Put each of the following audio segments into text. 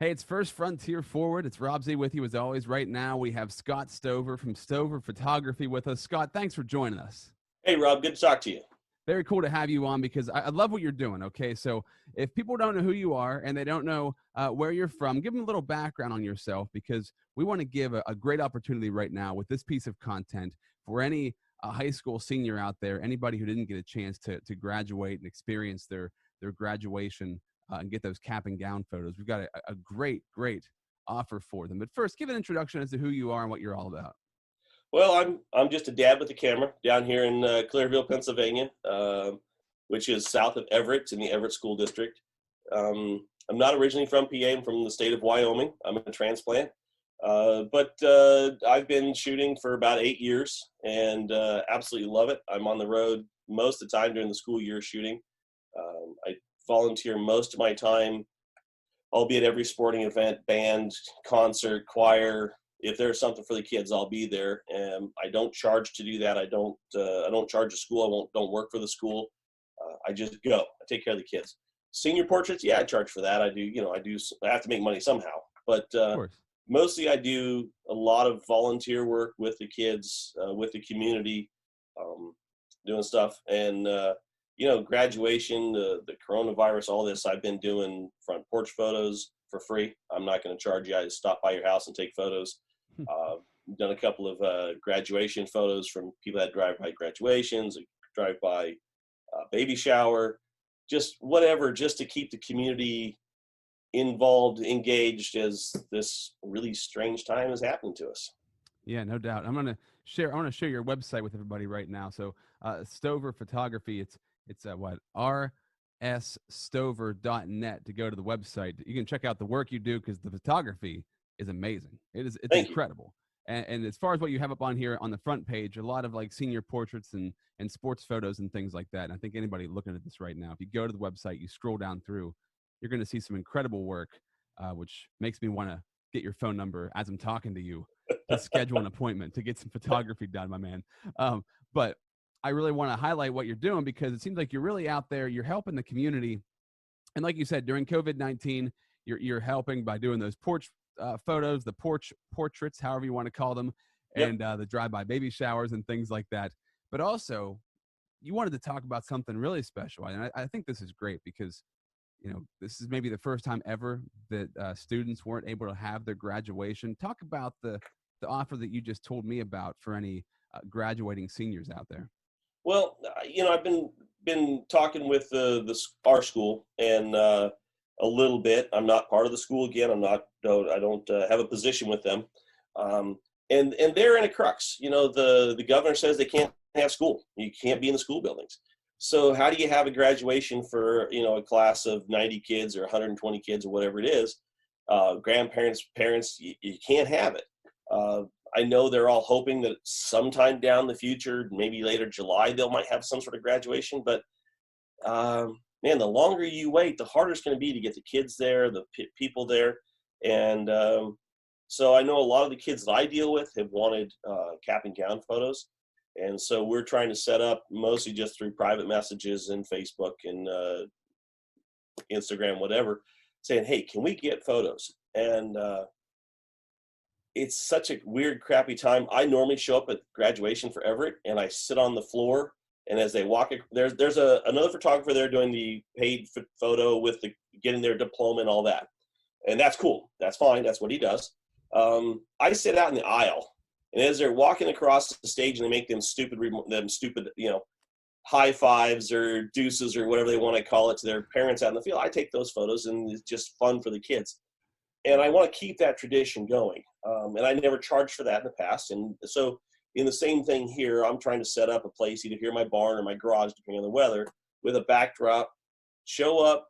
Hey, it's First Frontier Forward. It's Rob Z with you as always. Right now, we have Scott Stover from Stover Photography with us. Scott, thanks for joining us. Hey, Rob, good to talk to you. Very cool to have you on because I love what you're doing. Okay, so if people don't know who you are and they don't know where you're from, give them a little background on yourself because we want to give a great opportunity right now with this piece of content for any high school senior out there, anybody who didn't get a chance to graduate and experience their graduation and get those cap and gown photos. We've got a great offer for them. But first, give an introduction as to who you are and what you're all about. Well, I'm just a dad with a camera down here in Clearville, Pennsylvania, which is south of Everett in the Everett School District. I'm not originally from PA. I'm from the state of Wyoming. I'm a transplant, but I've been shooting for about 8 years and absolutely love it. I'm on the road most of the time during the school year shooting. I volunteer most of my time. I'll be at every sporting event, band, concert, choir. If there's something for the kids, I'll be there. And I don't charge to do that. I don't charge a school. Don't work for the school. I just go. I take care of the kids. Senior portraits, yeah, I charge for that. I do. I have to make money somehow. But Of course. mostly, I do a lot of volunteer work with the kids, with the community, doing stuff. And graduation, the coronavirus, all this, I've been doing front porch photos for free. I'm not going to charge you. I just stop by your house and take photos. Done a couple of graduation photos from people that drive by graduations, drive by baby shower, just whatever, just to keep the community involved, engaged as this really strange time is happening to us. Yeah, no doubt. I want to share your website with everybody right now. So Stover Photography, it's what rsstover.net to go to the website. You can check out the work you do because the photography is amazing. It's Thank you. incredible. And as far as what you have up on here on the front page, a lot of like senior portraits and sports photos and things like that. And I think anybody looking at this right now, if you go to the website, you scroll down through, you're going to see some incredible work, which makes me want to get your phone number as I'm talking to you to schedule an appointment to get some photography done, my man. But I really want to highlight what you're doing because it seems like you're really out there. You're helping the community. And like you said, during COVID-19, you're helping by doing those porch photos, the portraits, however you want to call them, Yep. and the drive-by baby showers and things like that. But also, you wanted to talk about something really special. And I think this is great because, this is maybe the first time ever that students weren't able to have their graduation. Talk about the offer that you just told me about for any graduating seniors out there. Well, I've been talking with our school and a little bit. I'm not part of the school again. I don't have a position with them, and they're in a crux. The governor says they can't have school. You can't be in the school buildings. So how do you have a graduation for a class of 90 kids or 120 kids or whatever it is? Grandparents, parents, you can't have it. I know they're all hoping that sometime down the future, maybe later July, they might have some sort of graduation. But man, the longer you wait, the harder it's going to be to get the kids there, the people there. And so I know a lot of the kids that I deal with have wanted cap and gown photos. And so we're trying to set up mostly just through private messages and Facebook and Instagram, whatever, saying, hey, can we get photos? And it's such a weird, crappy time. I normally show up at graduation for Everett, and I sit on the floor. And as they walk, there's another photographer there doing the paid photo with getting their diploma and all that, and that's cool. That's fine. That's what he does. I sit out in the aisle, and as they're walking across the stage, and they make them stupid, high fives or deuces or whatever they want to call it to their parents out in the field. I take those photos, and it's just fun for the kids. And I want to keep that tradition going. And I never charged for that in the past. And so in the same thing here, I'm trying to set up a place either here in my barn or my garage, depending on the weather, with a backdrop. Show up,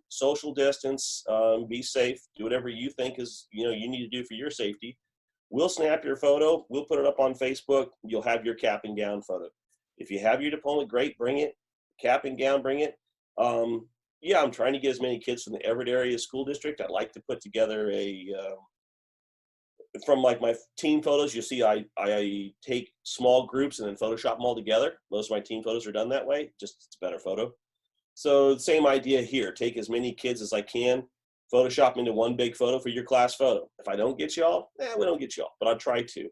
social distance, be safe, do whatever you think is, you need to do for your safety. We'll snap your photo. We'll put it up on Facebook. You'll have your cap and gown photo. If you have your diploma, great, bring it. Cap and gown, bring it. Yeah, I'm trying to get as many kids from the Everett area school district. I'd like to put together from like my team photos, you see I take small groups and then Photoshop them all together. Most of my team photos are done that way, just it's a better photo. So same idea here, take as many kids as I can Photoshop into one big photo for your class photo. If I don't get y'all, we don't get y'all, but I'll try to.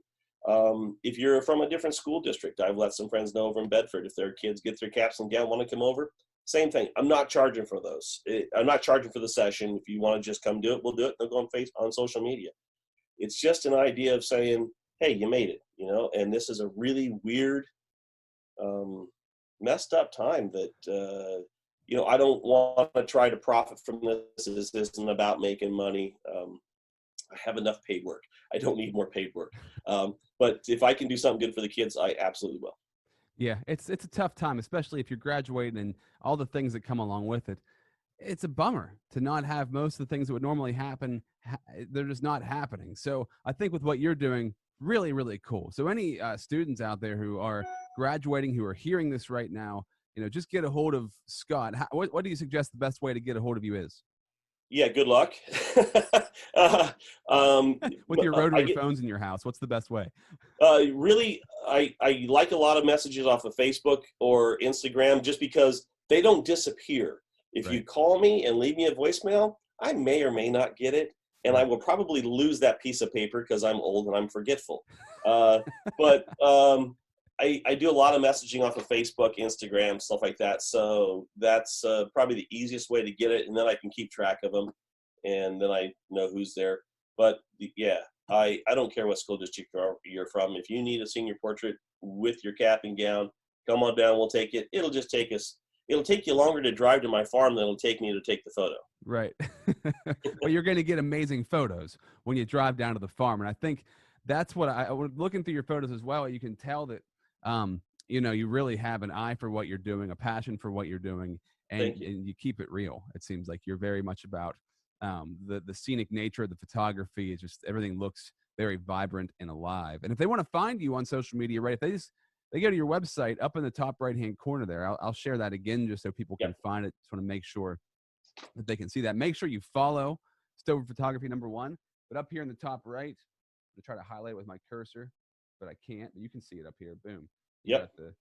If you're from a different school district, I've let some friends know over in Bedford, if their kids get their caps and gown, want to come over, same thing. I'm not charging for those. I'm not charging for the session. If you want to just come do it, we'll do it. They'll go on social media. It's just an idea of saying, hey, you made it, and this is a really weird, messed up time that, I don't want to try to profit from this. This isn't about making money. I have enough paid work. I don't need more paid work. But if I can do something good for the kids, I absolutely will. Yeah, it's a tough time, especially if you're graduating and all the things that come along with it. It's a bummer to not have most of the things that would normally happen. They're just not happening. So I think with what you're doing, really, really cool. So any students out there who are graduating, who are hearing this right now, just get a hold of Scott. What do you suggest the best way to get a hold of you is? Yeah, good luck. With your rotary phones in your house, what's the best way? Really, I like a lot of messages off of Facebook or Instagram just because they don't disappear. If Right. you call me and leave me a voicemail, I may or may not get it, and I will probably lose that piece of paper because I'm old and I'm forgetful. But I do a lot of messaging off of Facebook, Instagram, stuff like that. So that's probably the easiest way to get it, and then I can keep track of them, and then I know who's there. But yeah, I don't care what school district you're from. If you need a senior portrait with your cap and gown, come on down. We'll take it. It'll take you longer to drive to my farm than it'll take me to take the photo. Right. Well, you're going to get amazing photos when you drive down to the farm. And I think that's what I was looking through your photos as well. You can tell that, you really have an eye for what you're doing, a passion for what you're doing, and you keep it real. It seems like you're very much about the scenic nature of the photography. Is just everything looks very vibrant and alive. And if they want to find you on social media, right, if they go to your website up in the top right-hand corner there, I'll share that again just so people can find it. Just want to make sure that they can see that. Make sure you follow Stover Photography #1. But up here in the top right, I'm going to try to highlight it with my cursor, but I can't. But you can see it up here. Boom. You got the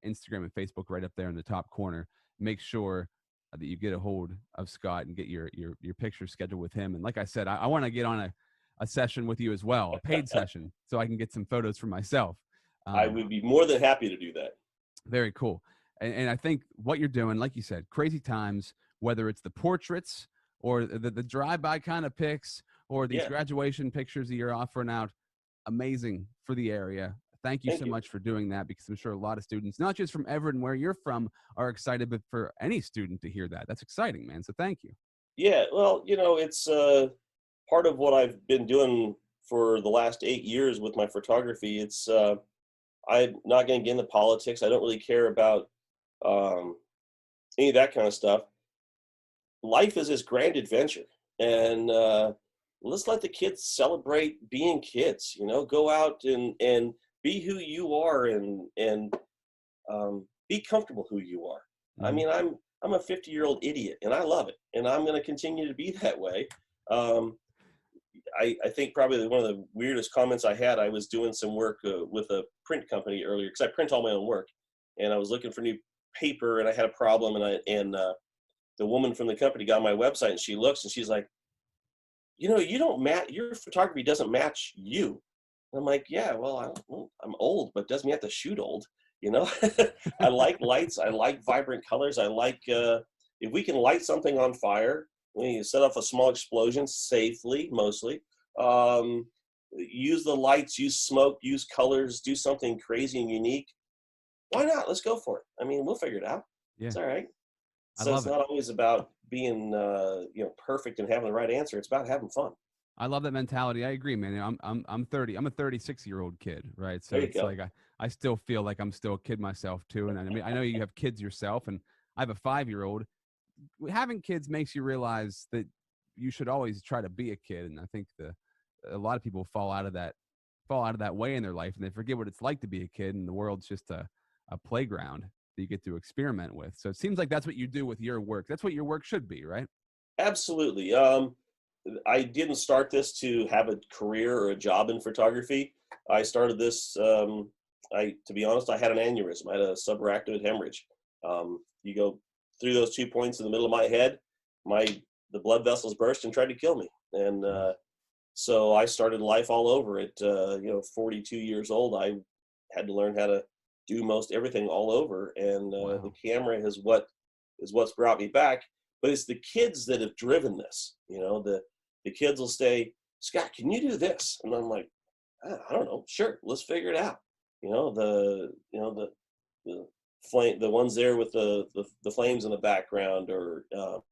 Instagram and Facebook right up there in the top corner. Make sure that you get a hold of Scott and get your picture scheduled with him. And like I said, I want to get on a session with you as well, a paid session, so I can get some photos for myself. I would be more than happy to do that. Very cool. And I think what you're doing, like you said, crazy times, whether it's the portraits or the drive-by kind of pics or these graduation pictures that you're offering out, amazing for the area. Thank you so much for doing that, because I'm sure a lot of students, not just from Everett and where you're from, are excited, but for any student to hear that. That's exciting, man. So thank you. Yeah, well, it's part of what I've been doing for the last 8 years with my photography. It's I'm not going to get into politics. I don't really care about any of that kind of stuff. Life is this grand adventure, and let's let the kids celebrate being kids. Go out and be who you are, and be comfortable who you are. Mm-hmm. I mean, I'm a 50-year-old idiot, and I love it, and I'm going to continue to be that way. I think probably one of the weirdest comments I had, I was doing some work with a print company earlier, because I print all my own work, and I was looking for new paper, and I had a problem, and the woman from the company got on my website, and she looks, and she's like, you don't match, your photography doesn't match you. And I'm like, yeah, well, I'm old, but doesn't mean I have to shoot old. I like lights. I like vibrant colors. I like, if we can light something on fire, we can set off a small explosion safely, mostly. Use the lights, use smoke, use colors, do something crazy and unique. Why not? Let's go for it. I mean, we'll figure it out. Yeah. It's all right. So it's not always about being, perfect and having the right answer. It's about having fun. I love that mentality. I agree, man. I'm 30. I'm a 36-year-old kid, right? So it's like I still feel like I'm still a kid myself too. And I mean, I know you have kids yourself, and I have a 5-year-old. Having kids makes you realize that you should always try to be a kid. And I think a lot of people fall out of that way in their life, and they forget what it's like to be a kid, and the world's just a playground that you get to experiment with. So it seems like that's what you do with your work. That's what your work should be, right? Absolutely. I didn't start this to have a career or a job in photography. I started this, to be honest, I had an aneurysm. I had a subarachnoid hemorrhage. You go through those 2 points in the middle of my head, my the blood vessels burst and tried to kill me. And so I started life all over at 42 years old. I had to learn how to do most everything all over, and the Wow. camera is what's brought me back. But it's the kids that have driven this. The kids will say, "Scott, can you do this?" And I'm like, I don't know. Sure, let's figure it out. The flame, the ones there with the flames in the background, or the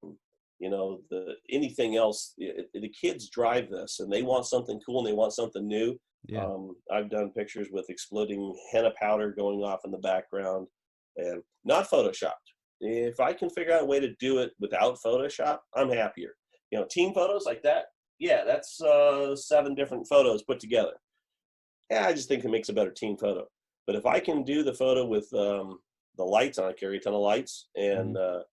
anything else. The kids drive this, and they want something cool and they want something new. Yeah. I've done pictures with exploding henna powder going off in the background, and not photoshopped. If I can figure out a way to do it without Photoshop, I'm happier. Team photos like that. Yeah, that's 7 different photos put together. Yeah, I just think it makes a better team photo. But if I can do the photo with the lights, and I carry a ton of lights, and Mhm.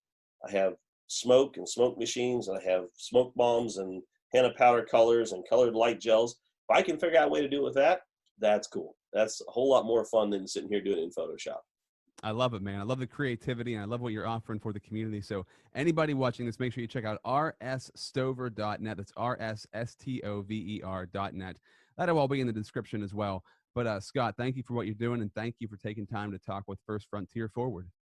I have smoke and smoke machines, and I have smoke bombs and henna powder colors and colored light gels. If I can figure out a way to do it with that, that's cool. That's a whole lot more fun than sitting here doing it in Photoshop. I love it, man. I love the creativity and I love what you're offering for the community. So, anybody watching this, make sure you check out rsstover.net. That's rsstover.net. That'll all be in the description as well. But, Scott, thank you for what you're doing and thank you for taking time to talk with First Frontier Forward.